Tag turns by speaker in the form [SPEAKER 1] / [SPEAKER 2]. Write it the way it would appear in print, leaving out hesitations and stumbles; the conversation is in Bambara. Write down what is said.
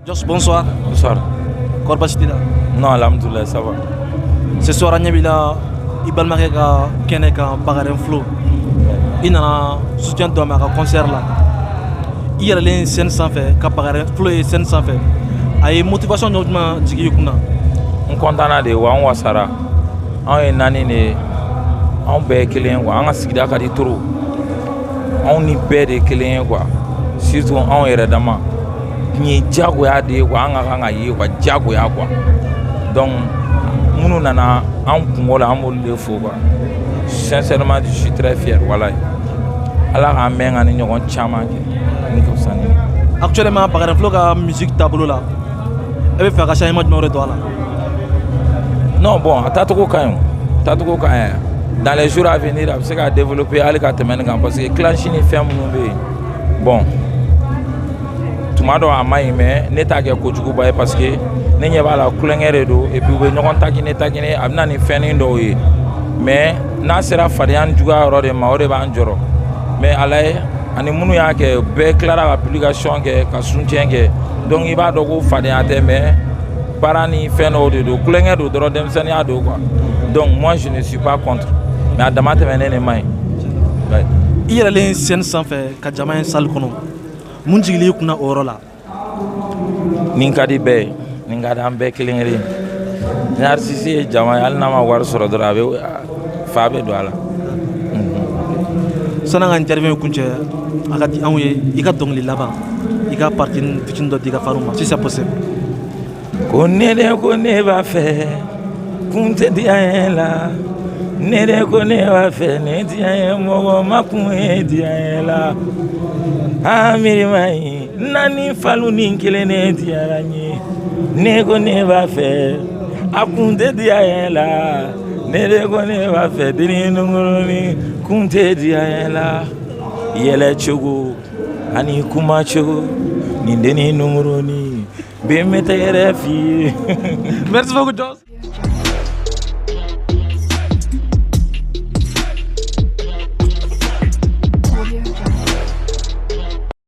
[SPEAKER 1] Joss, bonsoir.
[SPEAKER 2] Bonsoir.
[SPEAKER 1] Korba Sitila.
[SPEAKER 2] Non, alhamdoulilah, ça va.
[SPEAKER 1] Ce soir, à Nyabila, Ibalmaré ka Keneka Bagaren Flow. Il a soutien de ma concert là. Il y a les scènes sans faire, Bagaren Flow et scène sans faire. A motivation de ma Jigiyukuna.
[SPEAKER 2] On content de wa on wasara. On est nani ne. On be kelen wa. On a sigida ka di toro. On ni be de kelen quoi. Surtout on est redama. Ni jagoya de wa an ka ye wa jagoya quoi. Donc munu nana an kungo la an b'olu de fo quoi. Sincèrement je suis très fier voilà. Ala ka mɛn ka ni ɲɔgɔn caman kɛ ni ka fisa ni.
[SPEAKER 1] Actuellement Bagaren Flow ka musique tableau là. E bɛ fɛ ka changement jumɛn de don a la?
[SPEAKER 2] Non bon a taacogo ka ɲi o taacogo ka ɲi dans les jours à venir a bɛ se ka développer hali ka tɛmɛ nin kan parce que clanche ni fɛn minnu bɛ yen bon tuma dɔ a ma ɲi mais ne t'a kɛ kojuguba ye parce que ne ɲɛ b'a la kulonkɛ de don et puis u bɛ ɲɔgɔn takini a bɛ na ni fɛnnin dɔw ye mais n'a sera fadenya juguya yɔrɔ de ma o de b'an jɔrɔ mais ala ye ani minnu y'a kɛ bɛɛ tilara ka publication kɛ ka soutien kɛ donc i b'a dɔn ko fadenya tɛ mais baara ni fɛn dɔw de don kulonkɛ don dɔrɔn denmisɛnninya don quoi donc moi je ne suis pas contre mais a dama tɛmɛ ne ma ɲi.
[SPEAKER 1] I yɛrɛlen scène sanfɛ ka jama ye salle kɔnɔ mun jigili kunna o yɔrɔ la?
[SPEAKER 2] Nin ka di bɛɛ ye nin ka di an bɛɛ kelen kelen ni artiste ye jama ye hali n'a ma wari sɔrɔ dɔrɔn a bɛ fa bɛ don a la.
[SPEAKER 1] San'an ka interview kuncɛ a ka di anw ye i ka dɔnkili laban i ka partie fitinin dɔ di i ka fanw ma si c'est possible.
[SPEAKER 2] Ko ne b'a fɛ kun tɛ diya ye la ne de ko ne b'a fɛ ne diya ye mɔgɔ ma kun ye diya ye la a miiri ma ɲi naani falu ni kelen ne diyara n ye ne ko ne b'a fɛ a kun tɛ diya ye la ne de ko ne b'a fɛ deni nungurunin kun tɛ diya ye la yɛlɛ cogo ani kuma cogo nin deni nungurunin bɛn bɛ tɛ yɛrɛ f'i ye.
[SPEAKER 1] Merci beaucoup Joss.